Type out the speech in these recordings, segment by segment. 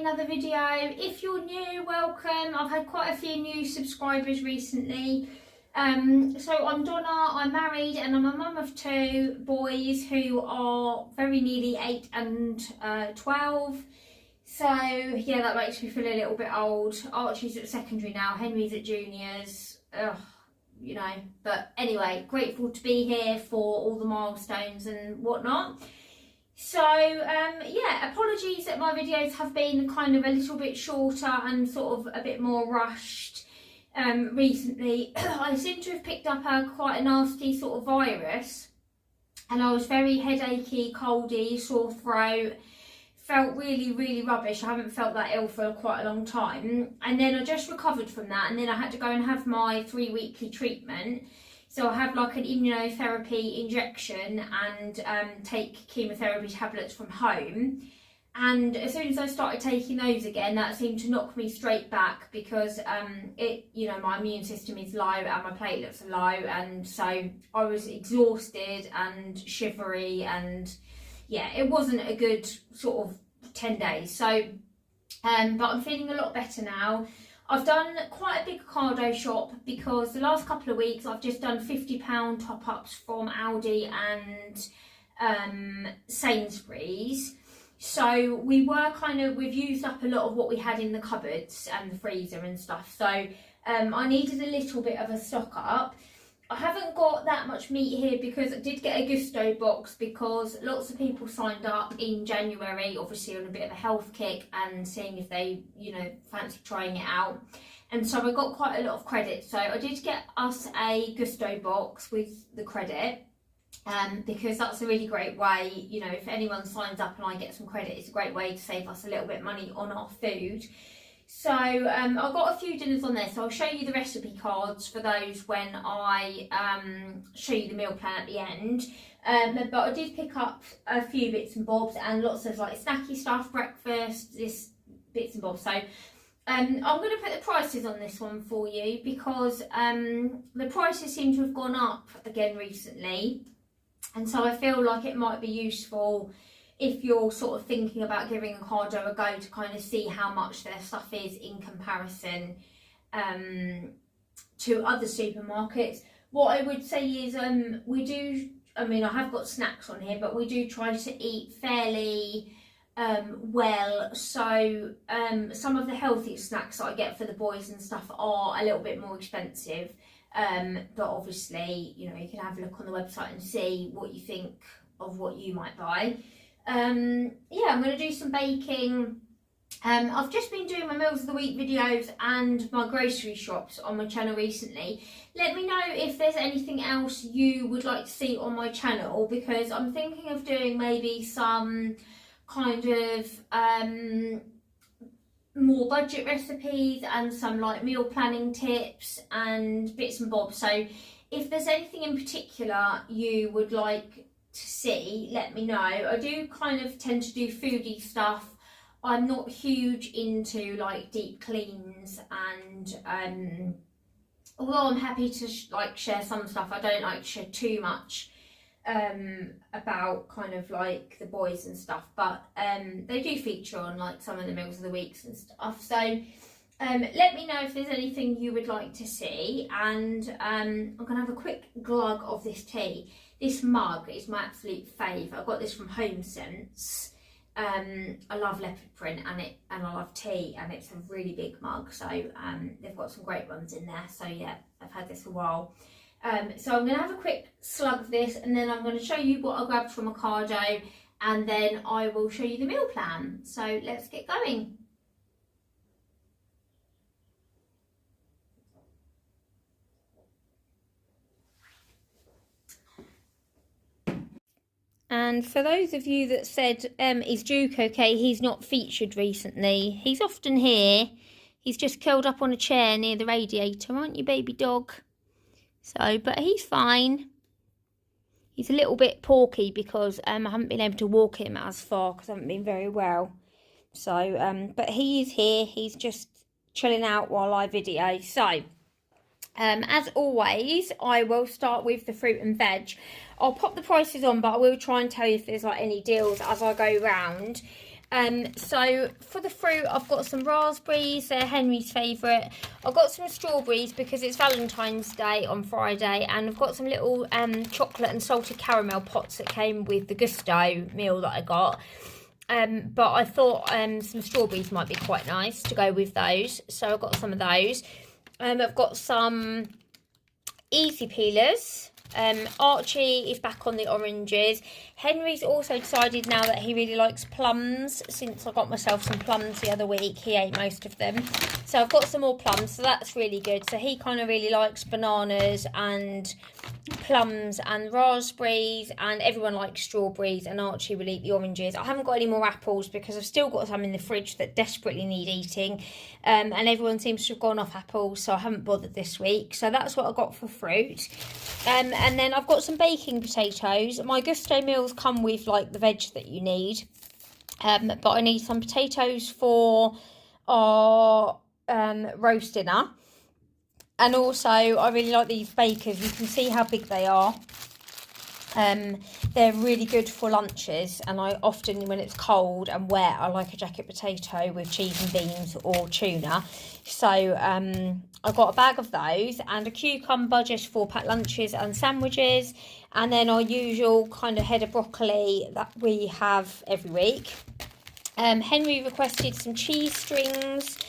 another video. If you're new, welcome. I've had quite a few new subscribers recently. So I'm Donna, I'm married and I'm a mum of two boys who are very nearly 8 and 12. So yeah, that makes me feel a little bit old. Archie's at secondary now, Henry's at juniors. You know, but anyway, grateful to be here for all the milestones and whatnot. So yeah, apologies that my videos have been kind of a little bit shorter and sort of a bit more rushed recently. I seem to have picked up quite a nasty sort of virus, and I was very headachy, coldy, sore throat, felt really rubbish. I haven't felt that ill for quite a long time, and then I just recovered from that, and then I had to go and have my 3-weekly treatment. So I have like an immunotherapy injection and take chemotherapy tablets from home. And as soon as I started taking those again, that seemed to knock me straight back because my immune system is low and my platelets are low, and so I was exhausted and shivery, and yeah, it wasn't a good sort of 10 days. So, but I'm feeling a lot better now. I've done quite a big Ocado shop because the last couple of weeks I've just done £50 top-ups from Aldi and Sainsbury's. So we've used up a lot of what we had in the cupboards and the freezer and stuff. So I needed a little bit of a stock up. I haven't got that much meat here because I did get a Gusto box because lots of people signed up in January, obviously on a bit of a health kick and seeing if they, fancy trying it out. And so I got quite a lot of credit. So I did get us a Gusto box with the credit because that's a really great way, if anyone signs up and I get some credit, it's a great way to save us a little bit of money on our food. So I've got a few dinners on there, so I'll show you the recipe cards for those when I show you the meal plan at the end. But I did pick up a few bits and bobs and lots of like snacky stuff, breakfast, bits and bobs. So I'm going to put the prices on this one for you because the prices seem to have gone up again recently, and so I feel like it might be useful if you're sort of thinking about giving Ocado a go to kind of see how much their stuff is in comparison to other supermarkets. What I would say is I have got snacks on here, but we do try to eat fairly well. So some of the healthy snacks that I get for the boys and stuff are a little bit more expensive. But obviously, you can have a look on the website and see what you think of what you might buy. I'm going to do some baking. I've just been doing my meals of the week videos and my grocery shops on my channel recently. Let me know if there's anything else you would like to see on my channel, because I'm thinking of doing maybe some kind of more budget recipes and some like meal planning tips and bits and bobs. So if there's anything in particular you would like to see, let me know. I do kind of tend to do foodie stuff. I'm not huge into like deep cleans, and although I'm happy to share some stuff, I don't like to share too much about kind of like the boys and stuff, but they do feature on like some of the meals of the weeks and stuff. So let me know if there's anything you would like to see, and I'm gonna have a quick glug of this tea. This mug is my absolute fave. I got this from Home Sense. I love leopard print and I love tea, and it's a really big mug. So they've got some great ones in there. So yeah, I've had this a while. So I'm going to have a quick slug of this, and then I'm going to show you what I grabbed from Ocado, and then I will show you the meal plan. So let's get going. And for those of you that said, is Duke okay? He's not featured recently. He's often here. He's just curled up on a chair near the radiator, aren't you, baby dog? So, but he's fine. He's a little bit porky because I haven't been able to walk him as far because I haven't been very well. So, but he is here. He's just chilling out while I video. So, as always, I will start with the fruit and veg. I'll pop the prices on, but I will try and tell you if there's like any deals as I go round. So for the fruit, I've got some raspberries, they're Henry's favourite. I've got some strawberries because it's Valentine's Day on Friday, and I've got some little chocolate and salted caramel pots that came with the Gusto meal that I got. But I thought some strawberries might be quite nice to go with those, so I've got some of those. I've got some easy peelers. Archie is back on the oranges. Henry's also decided now that he really likes plums. Since I got myself some plums the other week, he ate most of them. So I've got some more plums, so that's really good. So he kind of really likes bananas and plums and raspberries, and everyone likes strawberries, and Archie will eat the oranges. I haven't got any more apples because I've still got some in the fridge that desperately need eating, and everyone seems to have gone off apples, so I haven't bothered this week. So that's what I got for fruit. And then I've got some baking potatoes. My Gusto meals come with like the veg that you need, but I need some potatoes for our roast dinner. And also I really like these bakers. You can see how big they are. They're really good for lunches, and I often, when it's cold and wet, I like a jacket potato with cheese and beans or tuna. So I got a bag of those and a cucumber just for packed lunches and sandwiches, and then our usual kind of head of broccoli that we have every week. Henry requested some cheese strings,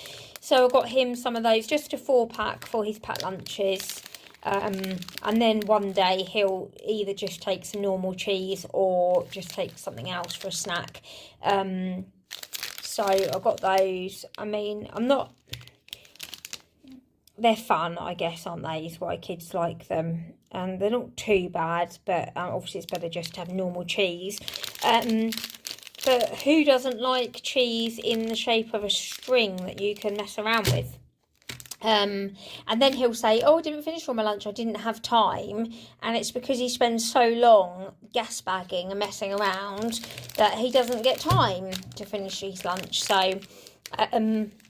so I got him some of those, just a 4-pack for his packed lunches. And then one day he'll either just take some normal cheese or just take something else for a snack. So I got those. I mean, they're fun, I guess, aren't they? Is why kids like them. And they're not too bad, but obviously it's better just to have normal cheese. But who doesn't like cheese in the shape of a string that you can mess around with? And then he'll say, oh, I didn't finish all my lunch, I didn't have time. And it's because he spends so long gas bagging and messing around that he doesn't get time to finish his lunch. So,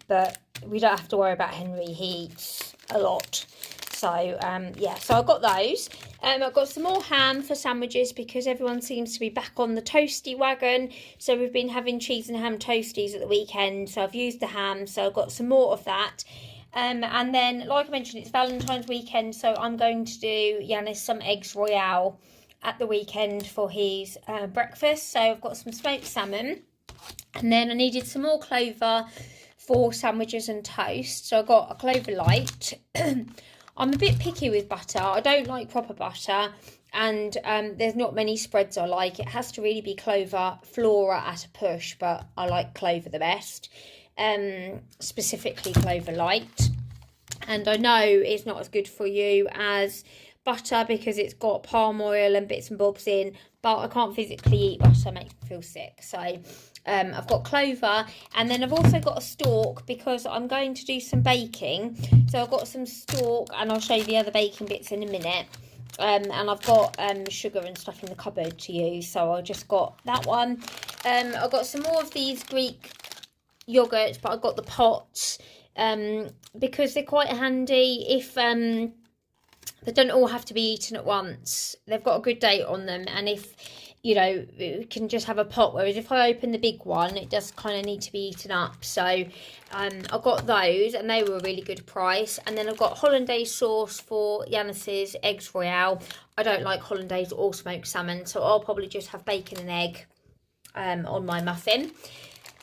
but we don't have to worry about Henry, he eats a lot. So, yeah, so I got those. I've got some more ham for sandwiches because everyone seems to be back on the toasty wagon. So we've been having cheese and ham toasties at the weekend. So I've used the ham, so I've got some more of that. And then, like I mentioned, it's Valentine's weekend, so I'm going to do Yanis some eggs royale at the weekend for his breakfast. So I've got some smoked salmon, and then I needed some more clover for sandwiches and toast. So I got a clover light. I'm a bit picky with butter. I don't like proper butter, and there's not many spreads I like. It has to really be clover flora at a push, but I like clover the best. Specifically clover light, and I know it's not as good for you as butter because it's got palm oil and bits and bobs in, but I can't physically eat butter, it makes me feel sick. So I've got clover, and then I've also got a stalk because I'm going to do some baking. So I've got some stalk, and I'll show you the other baking bits in a minute. And I've got sugar and stuff in the cupboard to use, so I just got that one. I've got some more of these Greek yogurts, but I've got the pots because they're quite handy if they don't all have to be eaten at once. They've got a good date on them, and if you know, you can just have a pot, whereas if I open the big one, it does kind of need to be eaten up. So I got those, and they were a really good price. And then I've got hollandaise sauce for Yanis's eggs royale. I don't like hollandaise or smoked salmon, so I'll probably just have bacon and egg on my muffin.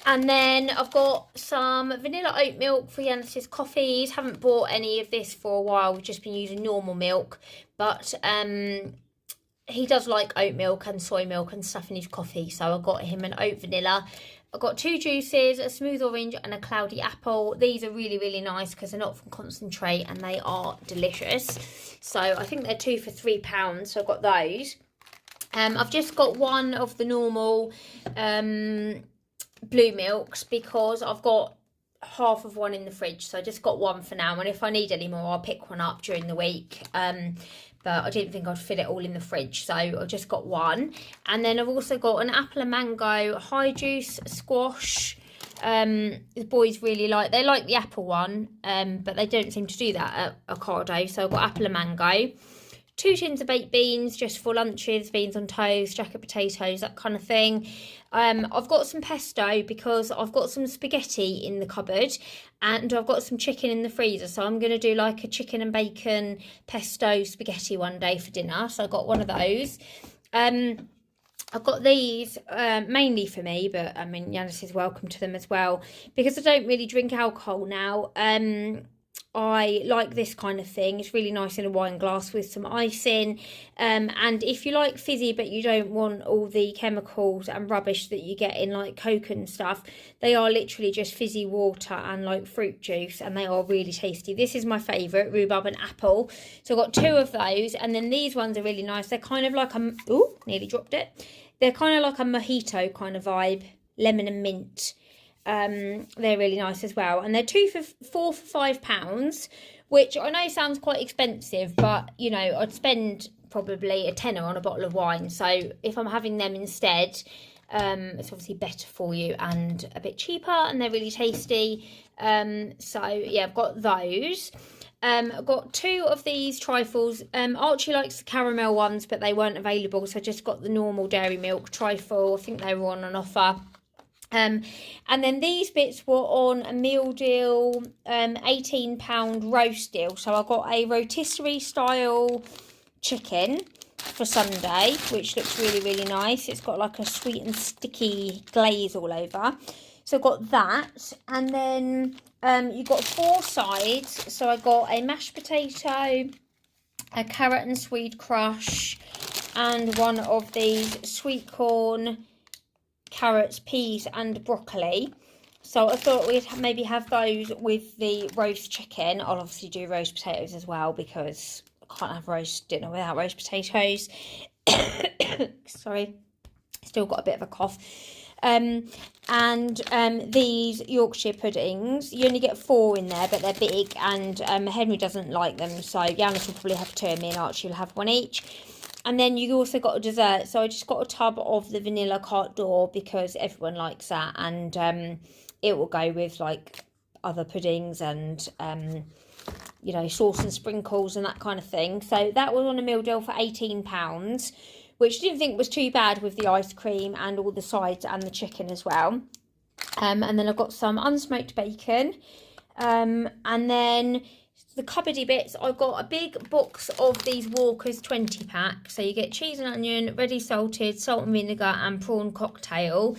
And then I've got some vanilla oat milk for Yanis's coffees. Haven't bought any of this for a while. We've just been using normal milk. But he does like oat milk and soy milk and stuff in his coffee. So I got him an oat vanilla. I've got 2 juices, a smooth orange and a cloudy apple. These are really, really nice because they're not from concentrate and they are delicious. So I think they're 2 for £3. So I've got those. I've just got one of the normal blue milks because I've got half of one in the fridge, so I just got one for now, and if I need any more I'll pick one up during the week, but I didn't think I'd fit it all in the fridge, so I just got one. And then I've also got an apple and mango high juice squash. The boys really like the apple one, but they don't seem to do that at Ocado, so I've got apple and mango. 2 tins of baked beans just for lunches, beans on toast, jacket potatoes, that kind of thing. I've got some pesto because I've got some spaghetti in the cupboard and I've got some chicken in the freezer. So I'm going to do like a chicken and bacon pesto spaghetti one day for dinner. So I got one of those. I've got these mainly for me, but I mean, Yanis is welcome to them as well. Because I don't really drink alcohol now, I like this kind of thing. It's really nice in a wine glass with some ice in. And if you like fizzy but you don't want all the chemicals and rubbish that you get in like Coke and stuff, they are literally just fizzy water and like fruit juice, and they are really tasty. This is my favourite, rhubarb and apple. So I've got 2 of those, and then these ones are really nice. They're kind of like a... Ooh, nearly dropped it. They're kind of like a mojito kind of vibe, lemon and mint. They're really nice as well, and they're 4 for £5, which I know sounds quite expensive, but you know, I'd spend probably a tenner on a bottle of wine. So if I'm having them instead, it's obviously better for you and a bit cheaper, and they're really tasty. So yeah, I've got those. I've got 2 of these trifles. Archie likes the caramel ones, but they weren't available, so I just got the normal dairy milk trifle. I think they were on an offer. And then these bits were on a meal deal, £18 roast deal. So I got a rotisserie style chicken for Sunday, which looks really, really nice. It's got like a sweet and sticky glaze all over. So I got that. And then you got 4 sides. So I got a mashed potato, a carrot and swede crush, and one of these sweet corn, carrots, peas and broccoli. So I thought we'd maybe have those with the roast chicken. I'll obviously do roast potatoes as well because I can't have roast dinner without roast potatoes. Sorry, still got a bit of a cough. These Yorkshire puddings, you only get 4 in there, but they're big, and Henry doesn't like them, so Yanis will probably have 2 and me and Archie will have 1 each. And then you also got a dessert. So I just got a tub of the vanilla carte d'or because everyone likes that. And it will go with like other puddings and, you know, sauce and sprinkles and that kind of thing. So that was on a meal deal for £18, which I didn't think was too bad with the ice cream and all the sides and the chicken as well. And then I've got some unsmoked bacon. And then... the cupboardy bits, I've got a big box of these Walker's 20 pack. So you get cheese and onion, ready salted, salt and vinegar and prawn cocktail.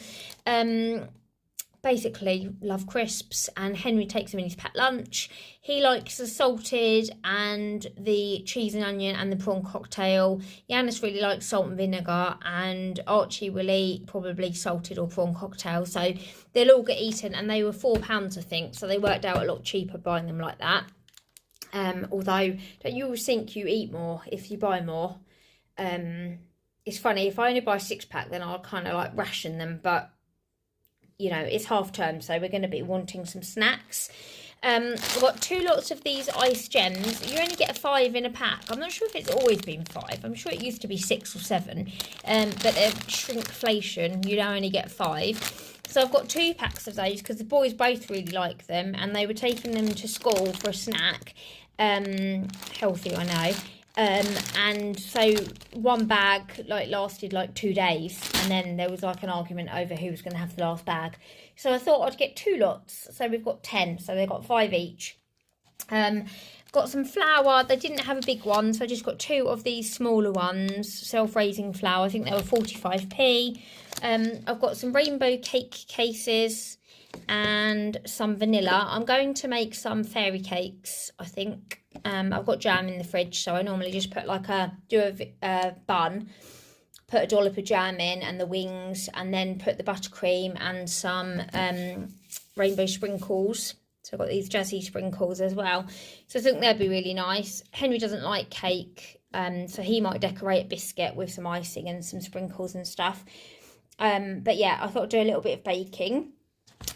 Basically love crisps, and Henry takes them in his packed lunch. He likes the salted and the cheese and onion and the prawn cocktail. Yanis really likes salt and vinegar, and Archie will eat probably salted or prawn cocktail. So they'll all get eaten, and they were £4 I think, so they worked out a lot cheaper buying them like that. Although, don't you always think you eat more if you buy more? It's funny, if I only buy a 6-pack, then I'll kind of like ration them, but you know, it's half term, so we're going to be wanting some snacks. I've got 2 lots of these ice gems. You only get 5 in a pack. I'm not sure if it's always been 5. I'm sure it used to be 6 or 7, but they're shrinkflation. You now only get 5. So I've got 2 packs of those because the boys both really like them, and they were taking them to school for a snack. Healthy, I know. And so 1 bag like lasted like 2 days, and then there was like an argument over who was going to have the last bag. So I thought I'd get 2 lots. So we've got 10. So they've got 5 each. Got some flour. They didn't have a big one, so I just got 2 of these smaller ones, self-raising flour. I think they were 45p. I've got some rainbow cake cases and some vanilla. I'm going to make some fairy cakes, I think. I've got jam in the fridge, so I normally just put like a bun, put a dollop of jam in and the wings, and then put the buttercream and some rainbow sprinkles. So I've got these jazzy sprinkles as well. So I think they'd be really nice. Henry doesn't like cake, so he might decorate a biscuit with some icing and some sprinkles and stuff. But yeah, I thought I'd do a little bit of baking.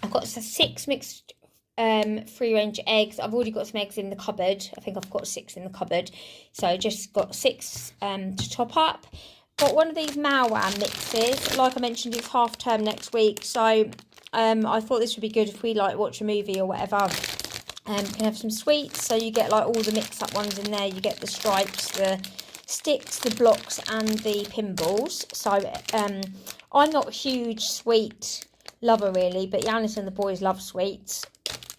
I've got 6 mixed free-range eggs. I've already got some eggs in the cupboard. I think I've got 6 in the cupboard. So I just got 6 to top up. Got one of these Malwan mixes. Like I mentioned, it's half term next week. So I thought this would be good if we like watch a movie or whatever. Can have some sweets. So you get like all the mix-up ones in there. You get the stripes, the sticks, the blocks and the pinballs. So I'm not a huge sweet lover really, but Yanis and the boys love sweets.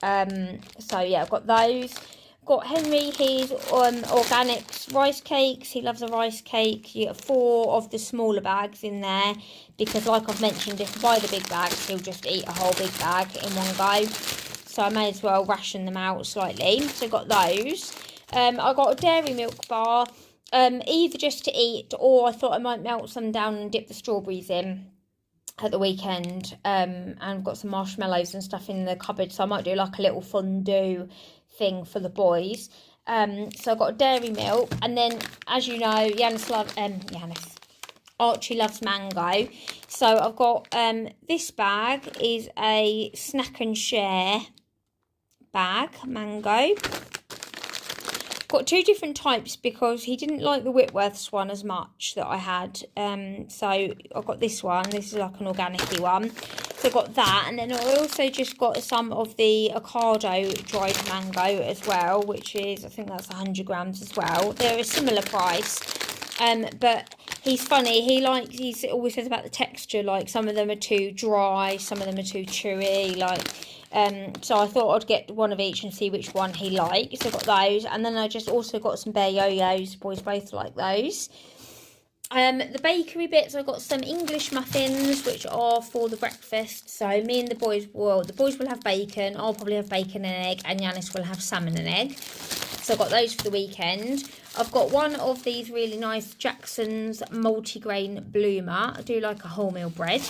So yeah, I've got those. Got Henry his organic rice cakes. He loves a rice cake. You get 4 of the smaller bags in there, because like I've mentioned, if I buy the big bags, he'll just eat a whole big bag in one go. So I may as well ration them out slightly. So I got those. I got a dairy milk bar, either just to eat, or I thought I might melt some down and dip the strawberries in at the weekend. And I've got some marshmallows and stuff in the cupboard, so I might do like a little fondue thing for the boys. So I've got a dairy milk, and then as you know, Archie loves mango, so I've got this bag is a snack and share bag, mango. Got 2 different types because he didn't like the Whitworth's one as much that I had. So I've got this one. This is like an organic-y one. So I got that, and then I also just got some of the Ocado dried mango as well, which is, I think that's 100 grams as well. They're a similar price, but he's funny. He always says about the texture, like some of them are too dry, some of them are too chewy, like. So I thought I'd get one of each and see which one he likes. So I got those, and then I just also got some bear yo-yos. Boys both like those. The bakery bits, I got some English muffins, which are for the breakfast. So me and the boys will have bacon. I'll probably have bacon and egg, and Yanis will have salmon and egg. So I got those for the weekend. I've got one of these really nice Jackson's multigrain bloomer. I do like a wholemeal bread,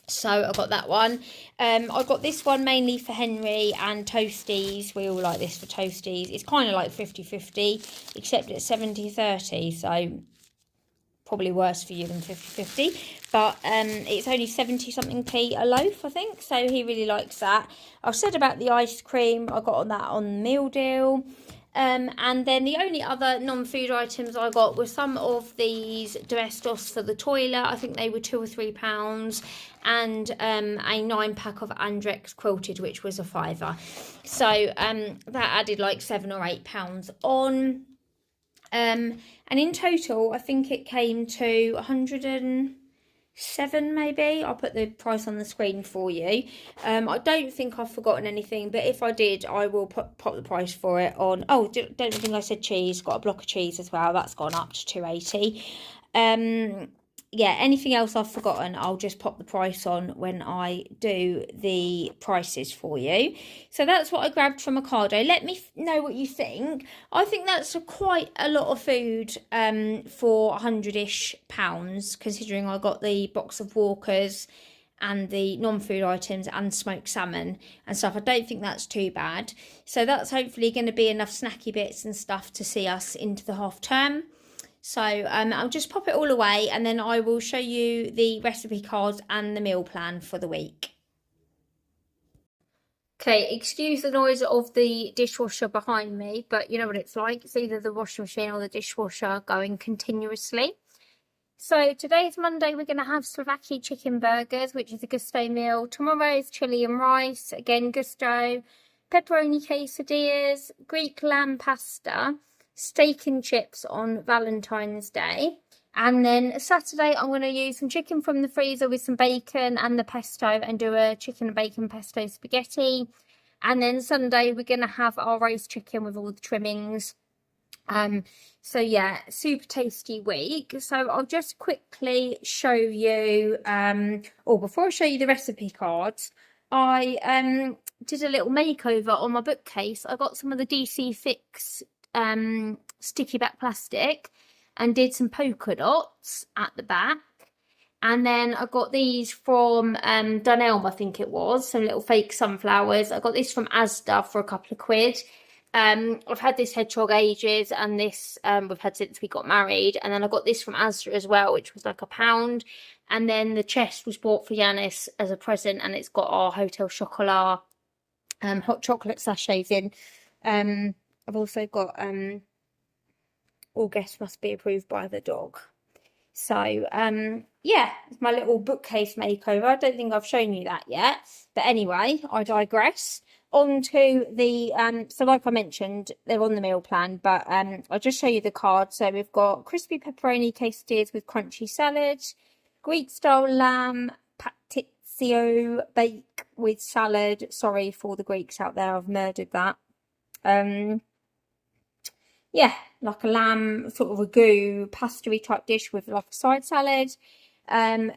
so I got that one. I got this one mainly for Henry and toasties. We all like this for toasties. It's kind of like 50-50, except it's 70-30, so probably worse for you than 50-50, but it's only 70-something p a loaf, I think, so he really likes that. I've said about the ice cream, I got that on the meal deal. And then the only other non-food items I got were some of these Domestos for the toilet. I think they were £2 or £3, and a 9-pack of Andrex quilted, which was a £5. So that added like £7 or £8 on. And in total, I think it came to 107 maybe. I'll put the price on the screen for you. I don't think I've forgotten anything, but if I did, I will pop the price for it on. Oh, don't think I said cheese. Got a block of cheese as well. That's gone up to 280. Yeah, anything else I've forgotten, I'll just pop the price on when I do the prices for you. So that's what I grabbed from Ocado. Let me know what you think. I think that's quite a lot of food for £100-ish, considering I got the box of Walkers and the non-food items and smoked salmon and stuff. I don't think that's too bad. So that's hopefully going to be enough snacky bits and stuff to see us into the half term. So I'll just pop it all away, and then I will show you the recipe cards and the meal plan for the week. Okay, excuse the noise of the dishwasher behind me, but you know what it's like. It's either the washing machine or the dishwasher going continuously. So today's Monday, we're going to have Slovakia chicken burgers, which is a gusto meal. Tomorrow is chili and rice, again gusto. Pepperoni quesadillas, Greek lamb pasta, steak and chips on Valentine's Day. And then Saturday, I'm going to use some chicken from the freezer with some bacon and the pesto and do a chicken and bacon pesto spaghetti. And then Sunday, we're going to have our roast chicken with all the trimmings. So yeah, super tasty week. So I'll just quickly show you, before I show you the recipe cards, I did a little makeover on my bookcase. I got some of the DC Fix sticky back plastic and did some polka dots at the back, and then I got these from Dunelm, I think it was, some little fake sunflowers. I got this from Asda for a couple of quid. I've had this hedgehog ages, and this we've had since we got married, and then I got this from Asda as well, which was like £1, and then the chest was bought for Yanis as a present, and it's got our Hotel Chocolat hot chocolate sachets in. I've also got all guests must be approved by the dog. So yeah, it's my little bookcase makeover. I don't think I've shown you that yet, but anyway, I digress. On to the so like I mentioned, they're on the meal plan, but I'll just show you the card. So we've got crispy pepperoni quesadillas with crunchy salad, Greek style lamb patizio bake with salad. Sorry for the Greeks out there, I've murdered that. Yeah, like a lamb sort of ragu pastry type dish with like a side salad.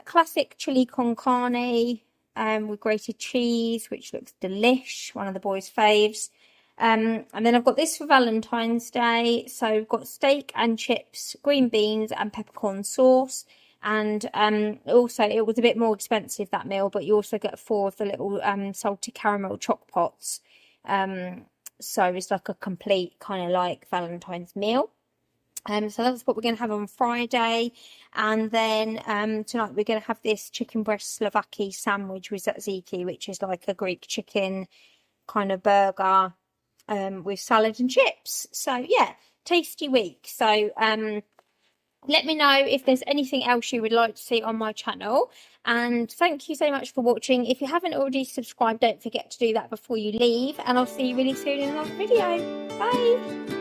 Classic chili con carne with grated cheese, which looks delish, one of the boys' faves. And then I've got this for Valentine's Day. So we've got steak and chips, green beans and peppercorn sauce. And also it was a bit more expensive, that meal, but you also get 4 of the little salted caramel choc pots. So it's like a complete kind of like Valentine's meal. So that's what we're going to have on Friday. And then tonight we're going to have this chicken breast Slovakia sandwich with tzatziki, which is like a Greek chicken kind of burger with salad and chips. So yeah, tasty week. So let me know if there's anything else you would like to see on my channel. And thank you so much for watching. If you haven't already subscribed, don't forget to do that before you leave. And I'll see you really soon in another video. Bye!